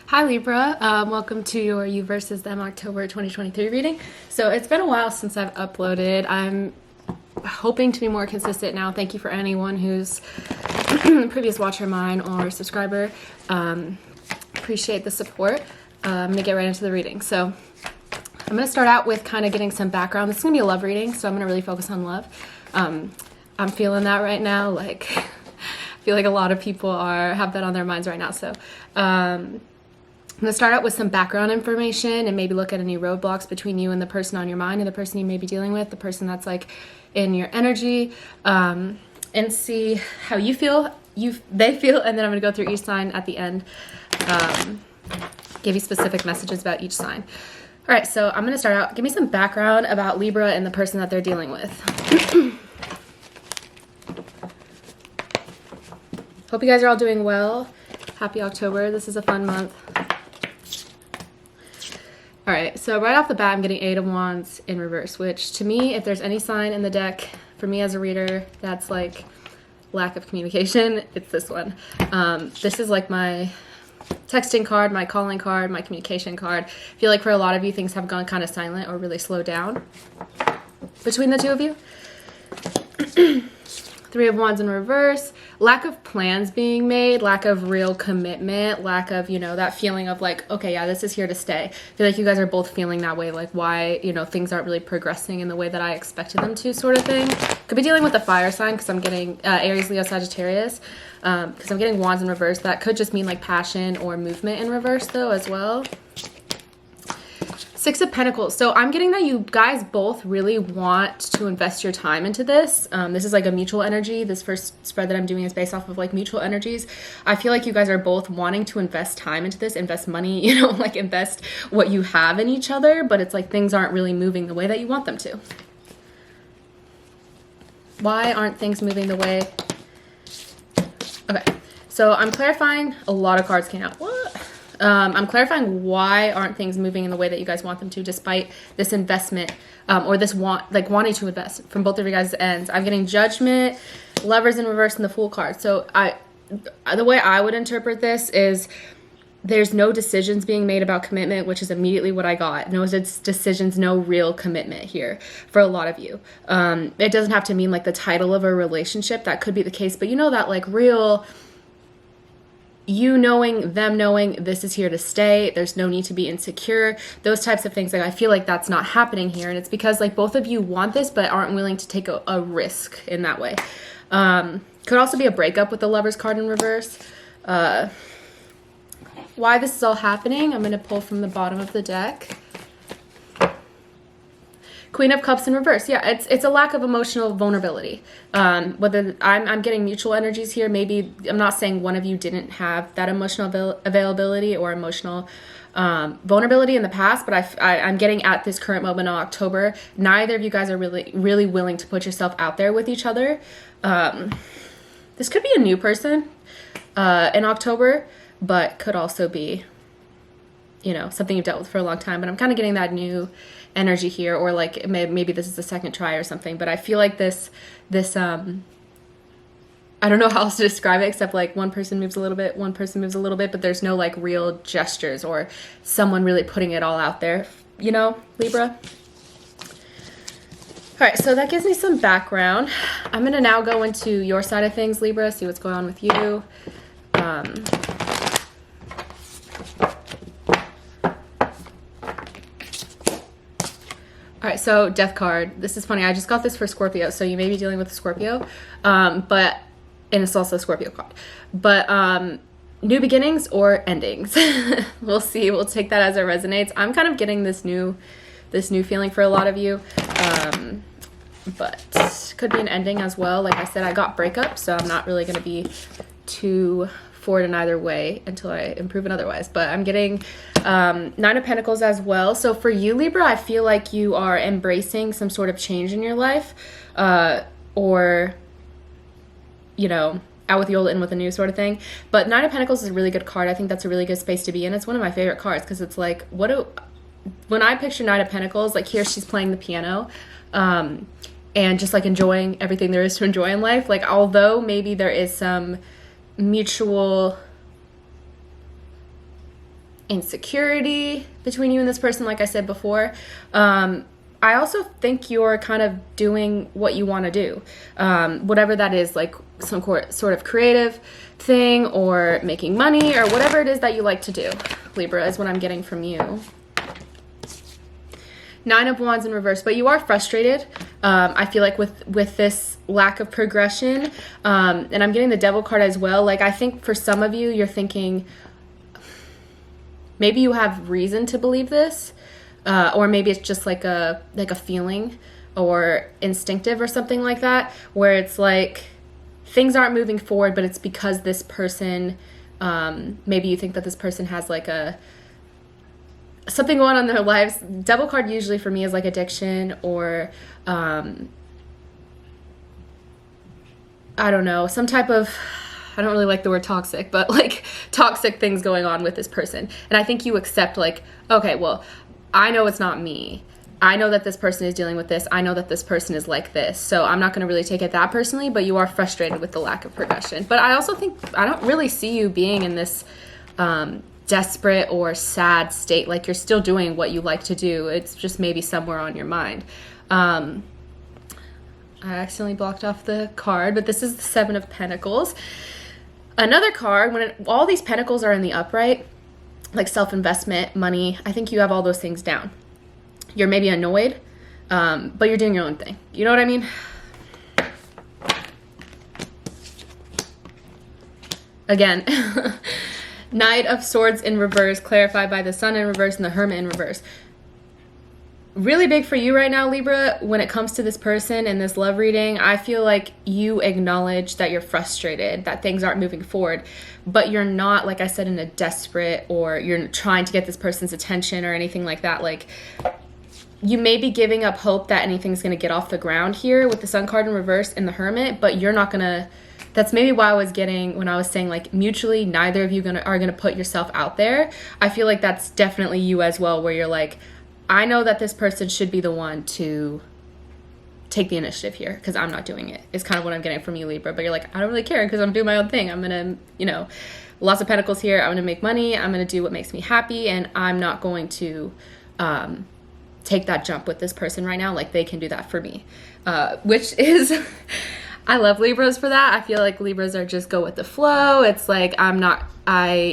Hi Libra, welcome to your You versus Them October 2023 reading. So it's been a while since I've uploaded. I'm hoping to be more consistent now. Thank you for anyone who's a previous watcher of mine or subscriber. Appreciate the support. I'm going to get right into the reading. So I'm going to start out with kind of getting some background. This is going to be a love reading, so I'm going to really focus on love. I'm feeling that right now. Like, I feel like a lot of people have that on their minds right now. So I'm going to start out with some background information and maybe look at any roadblocks between you and the person on your mind and the person you may be dealing with, the person that's like in your energy, and see how you feel, they feel, and then I'm going to go through each sign at the end, give you specific messages about each sign. All right, so I'm going to start out, give me some background about Libra and the person that they're dealing with. Hope you guys are all doing well. Happy October. This is a fun month. All right, so right off the bat, I'm getting Eight of Wands in reverse, which to me, if there's any sign in the deck, for me as a reader, that's like lack of communication, it's this one. This is like my texting card, my calling card, my communication card. I feel like for a lot of you, things have gone kind of silent or really slowed down between the two of you. Three of Wands in reverse, lack of plans being made, lack of real commitment, lack of, that feeling of like, okay, yeah, this is here to stay. I feel like you guys are both feeling that way, like why, things aren't really progressing in the way that I expected them to, sort of thing. Could be dealing with a fire sign because I'm getting Aries, Leo, Sagittarius, because I'm getting Wands in reverse. That could just mean like passion or movement in reverse though as well. Six of Pentacles. So I'm getting that you guys both really want to invest your time into this. This is like a mutual energy. This first spread that I'm doing is based off of like mutual energies. I feel like you guys are both wanting to invest time into this, invest money, like invest what you have in each other, but it's like things aren't really moving the way that you want them to. Why aren't things moving the way? Okay, so I'm clarifying. A lot of cards came out. What? I'm clarifying why aren't things moving in the way that you guys want them to, despite this investment or this wanting to invest from both of you guys' ends. I'm getting Judgment, Lovers in reverse, and the Fool card. So the way I would interpret this is there's no decisions being made about commitment, which is immediately what I got. No decisions, no real commitment here for a lot of you. It doesn't have to mean like the title of a relationship. That could be the case, but that like real... you knowing, them knowing this is here to stay, there's no need to be insecure, those types of things. Like I feel like that's not happening here, and it's because like both of you want this but aren't willing to take a risk in that way. Could also be a breakup with the Lovers card in reverse. Why this is all happening, I'm going to pull from the bottom of the deck. Queen of Cups in reverse. Yeah, it's a lack of emotional vulnerability. Whether I'm getting mutual energies here. Maybe I'm not saying one of you didn't have that emotional availability or emotional vulnerability in the past, but I'm getting at this current moment in October, neither of you guys are really willing to put yourself out there with each other. This could be a new person in October, but could also be something you've dealt with for a long time. But I'm kind of getting that new energy here, or like maybe this is the second try or something, but I feel like this I don't know how else to describe it except like one person moves a little bit, one person moves a little bit, but there's no like real gestures or someone really putting it all out there, Libra. All right, so that gives me some background. I'm gonna now go into your side of things, Libra, see what's going on with you. All right, so Death card. This is funny. I just got this for Scorpio, so you may be dealing with a Scorpio, and it's also a Scorpio card. But new beginnings or endings. We'll see. We'll take that as it resonates. I'm kind of getting this new feeling for a lot of you, but could be an ending as well. Like I said, I got breakup, so I'm not really going to be too forward in either way until I improve it otherwise. But I'm getting Nine of Pentacles as well. So for you, Libra, I feel like you are embracing some sort of change in your life, or out with the old, in with the new sort of thing. But Nine of Pentacles is a really good card. I think that's a really good space to be in. It's one of my favorite cards because it's like, when I picture Nine of Pentacles, like here she's playing the piano, and just like enjoying everything there is to enjoy in life. Like, although maybe there is some mutual insecurity between you and this person, like I said before, I also think you're kind of doing what you want to do, whatever that is, like some sort of creative thing or making money or whatever it is that you like to do. Libra is what I'm getting from you. 9 of Wands in reverse, but you are frustrated. I feel like with this lack of progression, and I'm getting the Devil card as well. Like, I think for some of you, you're thinking maybe you have reason to believe this, or maybe it's just like a feeling or instinctive or something like that, where it's like things aren't moving forward, but it's because this person, maybe you think that this person has like something going on in their lives. Devil card usually for me is like addiction or I don't know, some type of, I don't really like the word toxic, but like toxic things going on with this person. And I think you accept like, okay, well, I know it's not me. I know that this person is dealing with this. I know that this person is like this. So I'm not going to really take it that personally, but you are frustrated with the lack of progression. But I also think, I don't really see you being in this desperate or sad state. Like, you're still doing what you like to do. It's just maybe somewhere on your mind. I accidentally blocked off the card, but this is the 7 of Pentacles. Another card, when all these pentacles are in the upright, like self-investment, money, I think you have all those things down. You're maybe annoyed, but you're doing your own thing. You know what I mean? Again, Knight of Swords in reverse, clarified by the Sun in reverse and the Hermit in reverse. Really big for you right now, Libra, when it comes to this person and this love reading. I feel like you acknowledge that you're frustrated, that things aren't moving forward, but you're not, like I said, in a desperate, or you're trying to get this person's attention or anything like that. Like, you may be giving up hope that anything's going to get off the ground here with the Sun card in reverse and the Hermit, but you're not going to. That's maybe why I was getting, when I was saying like mutually, neither of you are going to put yourself out there. I feel like that's definitely you as well, where you're like, I know that this person should be the one to take the initiative here because I'm not doing it. It's kind of what I'm getting from you, Libra. But you're like, I don't really care because I'm doing my own thing. I'm going to, lots of pentacles here. I'm going to make money. I'm going to do what makes me happy. And I'm not going to take that jump with this person right now. Like, they can do that for me, which is... I love Libras for that. I feel like Libras are just go with the flow. It's like,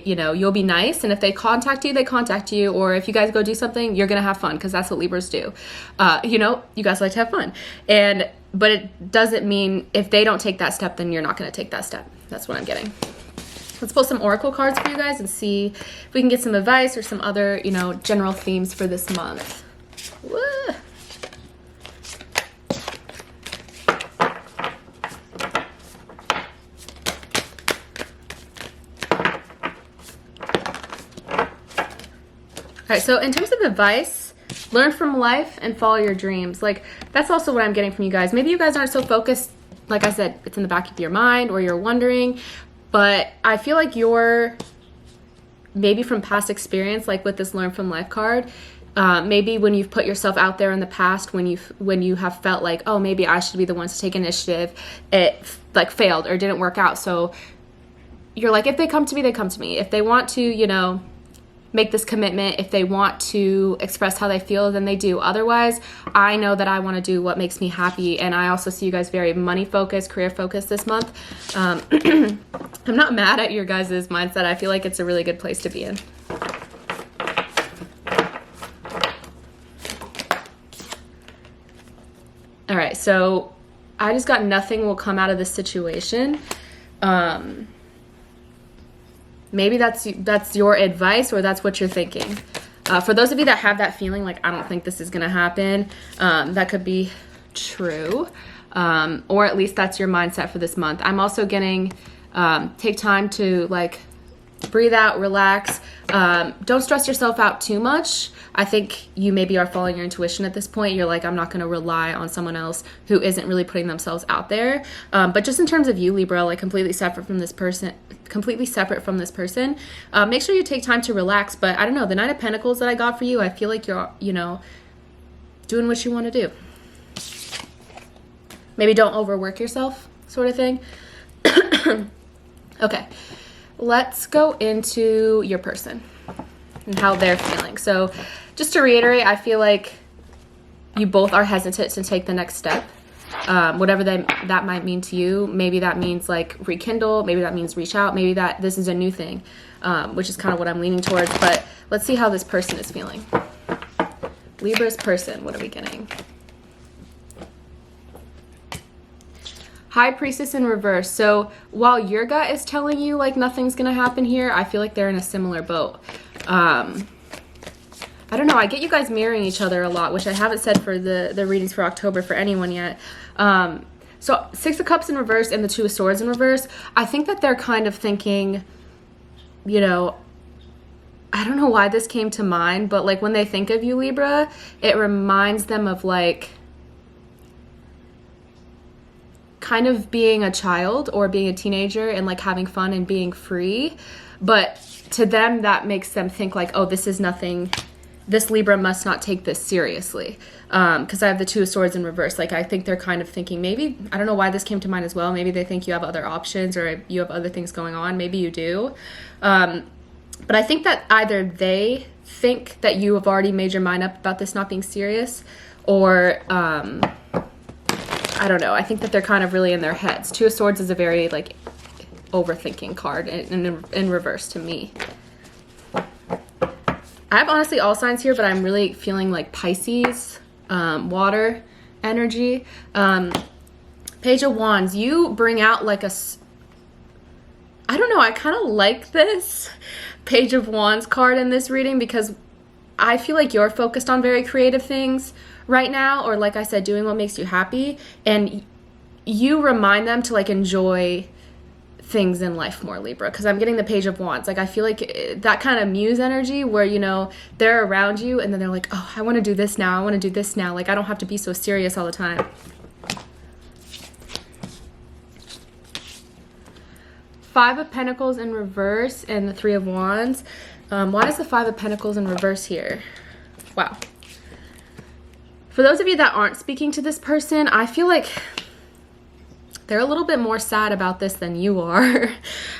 you'll be nice. And if they contact you, they contact you. Or if you guys go do something, you're going to have fun because that's what Libras do. You guys like to have fun. But it doesn't mean if they don't take that step, then you're not going to take that step. That's what I'm getting. Let's pull some oracle cards for you guys and see if we can get some advice or some other, general themes for this month. Woo! All right, so in terms of advice, learn from life and follow your dreams. Like, that's also what I'm getting from you guys. Maybe you guys aren't so focused. Like I said, it's in the back of your mind or you're wondering, but I feel like you're, maybe from past experience, like with this learn from life card, maybe when you've put yourself out there in the past, when you have felt like, oh, maybe I should be the one to take initiative, it like failed or didn't work out. So you're like, if they come to me, they come to me. If they want to, make this commitment, if they want to express how they feel, then they do. Otherwise, I know that I want to do what makes me happy. And I also see you guys very money focused, career focused this month. I'm not mad at your guys' mindset. I feel like it's a really good place to be in. All right, so I just got nothing will come out of this situation. Maybe that's your advice, or that's what you're thinking. For those of you that have that feeling, like, I don't think this is going to happen, that could be true. Or at least that's your mindset for this month. I'm also getting, take time to, like, breathe out, relax. Don't stress yourself out too much. I think you maybe are following your intuition at this point. You're like, I'm not going to rely on someone else who isn't really putting themselves out there. But just in terms of you, Libra, like completely separate from this person, make sure you take time to relax. But I don't know, the Knight of Pentacles that I got for you, I feel like you're, doing what you want to do. maybe don't overwork yourself sort of thing. Okay, let's go into your person and how they're feeling. So just to reiterate, I feel like you both are hesitant to take the next step. Whatever that might mean to you. Maybe that means like rekindle, maybe that means reach out, maybe that this is a new thing, which is kind of what I'm leaning towards. But let's see how this person is feeling. Libra's person, what are we getting? High Priestess in reverse. So while your gut is telling you like nothing's gonna happen here, I feel like they're in a similar boat. I don't know, I get you guys mirroring each other a lot, which I haven't said for the readings for October for anyone yet. So Six of Cups in reverse and the Two of Swords in reverse, I think that they're kind of thinking, you know, I don't know why this came to mind, but like when they think of you, Libra, it reminds them of like kind of being a child or being a teenager and like having fun and being free. But to them, that makes them think like, oh, this is nothing. This Libra must not take this seriously. Because I have the Two of Swords in reverse. Like I think they're kind of thinking maybe, I don't know why this came to mind as well. Maybe they think you have other options or you have other things going on. Maybe you do. But I think that either they think that you have already made your mind up about this not being serious, or I don't know. I think that they're kind of really in their heads. Two of Swords is a very like overthinking card in reverse to me. I have honestly all signs here, but I'm really feeling like Pisces, water energy. Page of Wands, you bring out like I don't know, I kind of like this Page of Wands card in this reading because I feel like you're focused on very creative things right now, or like I said, doing what makes you happy, and you remind them to like enjoy things in life more, Libra, because I'm getting the Page of Wands. Like I feel like that kind of muse energy where, you know, they're around you and then they're like, oh, I want to do this now, I want to do this now, like I don't have to be so serious all the time. Five of Pentacles in reverse and the Three of Wands. Why is the Five of Pentacles in reverse here? Wow. For those of you that aren't speaking to this person, I feel like they're a little bit more sad about this than you are.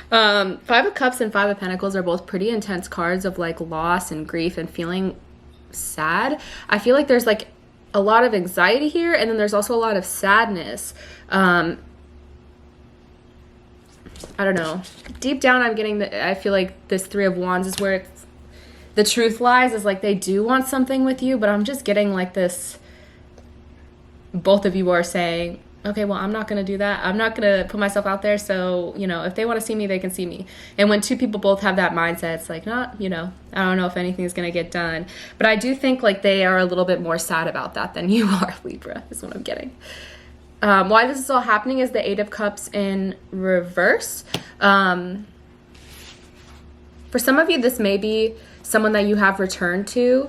Five of Cups and Five of Pentacles are both pretty intense cards of like loss and grief and feeling sad. I feel like there's like a lot of anxiety here, and then there's also a lot of sadness. I don't know. Deep down, I'm getting that I feel like this Three of Wands is where the truth lies, is like they do want something with you, but I'm just getting like this. Both of you are saying, okay, well, I'm not going to do that. I'm not going to put myself out there. So, you know, if they want to see me, they can see me. And when two people both have that mindset, it's like, not, you know, I don't know if anything's going to get done. But I do think like they are a little bit more sad about that than you are, Libra, is what I'm getting. Why this is all happening is the Eight of Cups in reverse. For some of you, this may be someone that you have returned to.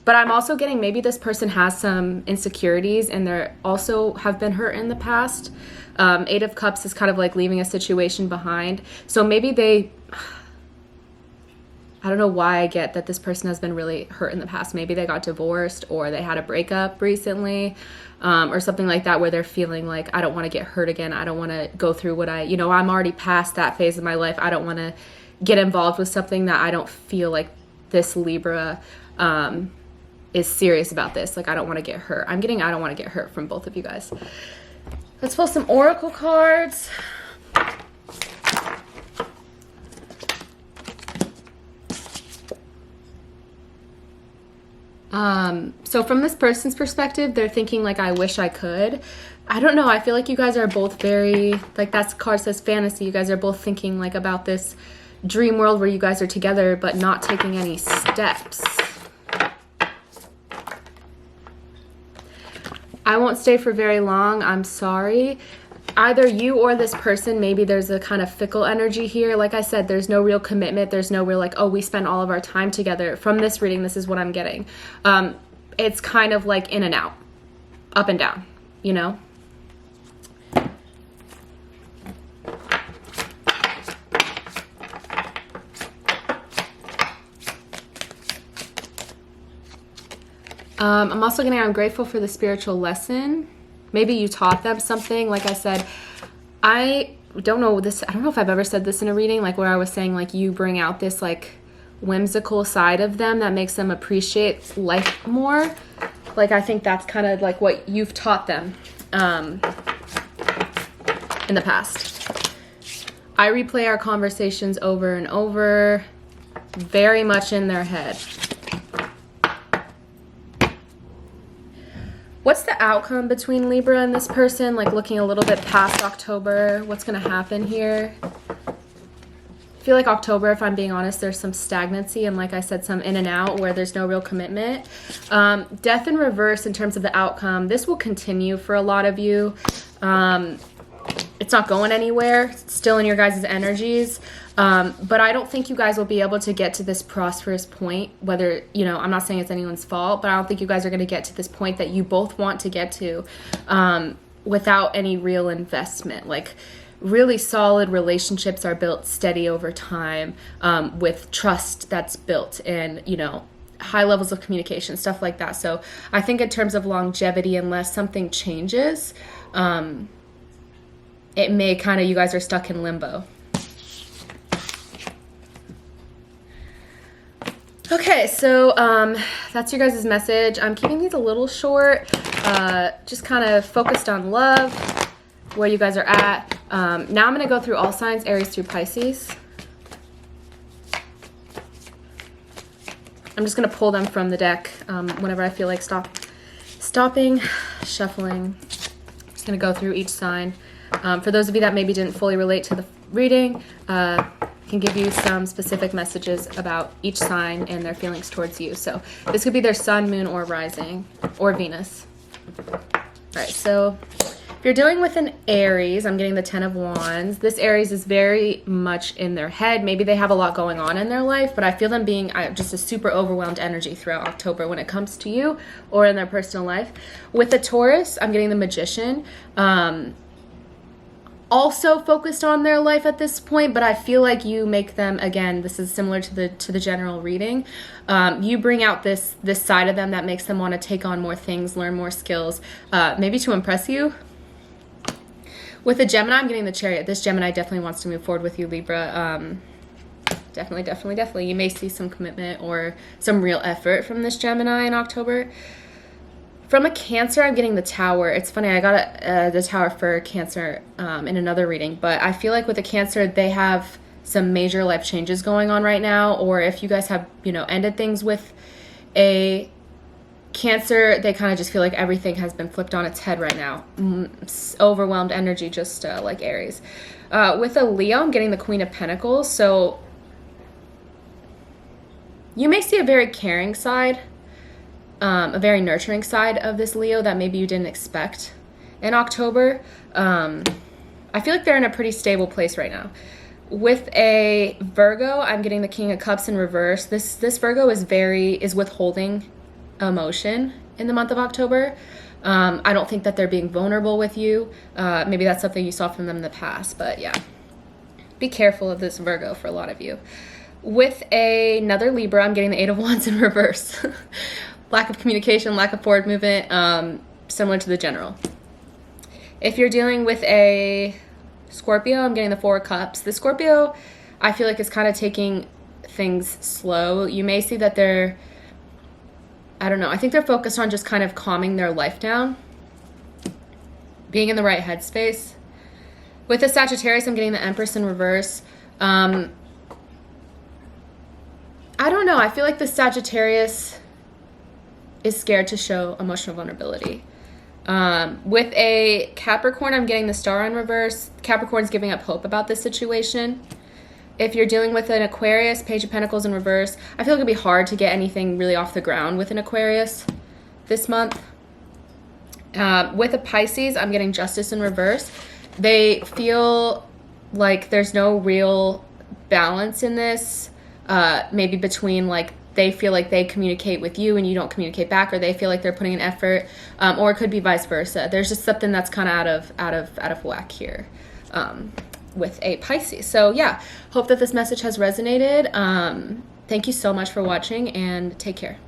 But I'm also getting maybe this person has some insecurities and they also have been hurt in the past. Eight of Cups is kind of like leaving a situation behind. So maybe I don't know why I get that this person has been really hurt in the past. Maybe they got divorced or they had a breakup recently, or something like that, where they're feeling like, I don't want to get hurt again. I don't want to go through what I'm already past that phase of my life. I don't want to get involved with something that I don't feel like this Libra is serious about this. Like, I don't want to get hurt. I'm getting I don't want to get hurt from both of you guys. Let's pull some oracle cards. So from this person's perspective, they're thinking like, I wish I could. I don't know. I feel like you guys are both very, like that card says fantasy. You guys are both thinking like about this dream world where you guys are together, but not taking any steps. I won't stay for very long. I'm sorry. Either you or this person, maybe there's a kind of fickle energy here. Like I said, there's no real commitment. There's no real like, oh, we spend all of our time together. From this reading, this is what I'm getting. It's kind of like in and out, up and down, you know? I'm also getting, I'm grateful for the spiritual lesson. Maybe you taught them something. Like I said, I don't know if I've ever said this in a reading, like where I was saying like you bring out this like whimsical side of them that makes them appreciate life more. Like I think that's kind of like what you've taught them in the past. I replay our conversations over and over, very much in their head. What's the outcome between Libra and this person? Like looking a little bit past October, what's going to happen here? I feel like October, if I'm being honest, there's some stagnancy and like I said, some in and out where there's no real commitment. Death in reverse in terms of the outcome. This will continue for a lot of you. It's not going anywhere. It's still in your guys' energies. But I don't think you guys will be able to get to this prosperous point, whether, you know, I'm not saying it's anyone's fault, but I don't think you guys are going to get to this point that you both want to get to without any real investment. Like really solid relationships are built steady over time with trust that's built and, you know, high levels of communication, stuff like that. So I think in terms of longevity, unless something changes, it may kind of, you guys are stuck in limbo. Okay, so that's your guys' message. I'm keeping these a little short, just kind of focused on love, where you guys are at. Now I'm going to go through all signs, Aries through Pisces. I'm just going to pull them from the deck whenever I feel like stopping, shuffling. I'm just going to go through each sign. For those of you that maybe didn't fully relate to the reading, can give you some specific messages about each sign and their feelings towards you. So this could be their sun, moon, or rising, or Venus. All right, so if you're dealing with an Aries, I'm getting the 10 of Wands. This Aries is very much in their head. Maybe they have a lot going on in their life, but I feel them being just a super overwhelmed energy throughout October when it comes to you or in their personal life. With the Taurus, I'm getting the Magician. Also focused on their life at this point, but I feel like you make them, again, this is similar to the general reading. You bring out this side of them that makes them want to take on more things, learn more skills, maybe to impress you. With the Gemini, I'm getting the Chariot. This Gemini definitely wants to move forward with you, Libra. Definitely. You may see some commitment or some real effort from this Gemini in October. From a Cancer, I'm getting the Tower. It's funny, I got the Tower for Cancer in another reading, but I feel like with a Cancer, they have some major life changes going on right now, or if you guys have, you know, ended things with a Cancer, they kind of just feel like everything has been flipped on its head right now. Overwhelmed energy, just like Aries. With a Leo, I'm getting the Queen of Pentacles, so you may see a very caring side, a very nurturing side of this Leo that maybe you didn't expect in October. I feel like they're in a pretty stable place right now. With a Virgo, I'm getting the King of Cups in reverse. This Virgo is withholding emotion in the month of October. I don't think that they're being vulnerable with you. Maybe that's something you saw from them in the past, but yeah. Be careful of this Virgo for a lot of you. With another Libra, I'm getting the Eight of Wands in reverse. Lack of communication, lack of forward movement, similar to the general. If you're dealing with a Scorpio, I'm getting the Four of Cups. The Scorpio, I feel like, is kind of taking things slow. You may see that I don't know, I think they're focused on just kind of calming their life down, being in the right headspace. With the Sagittarius, I'm getting the Empress in reverse. I don't know, I feel like the Sagittarius is scared to show emotional vulnerability. With a Capricorn, I'm getting the Star in reverse. Capricorn's giving up hope about this situation. If you're dealing with an Aquarius, Page of Pentacles in reverse, I feel like it'd be hard to get anything really off the ground with an Aquarius this month. With a Pisces, I'm getting Justice in reverse. They feel like there's no real balance in this, maybe between like they feel like they communicate with you and you don't communicate back, or they feel like they're putting an effort, or it could be vice versa. There's just something that's kind of out of whack here with a Pisces. So yeah, hope that this message has resonated. Thank you so much for watching, and take care.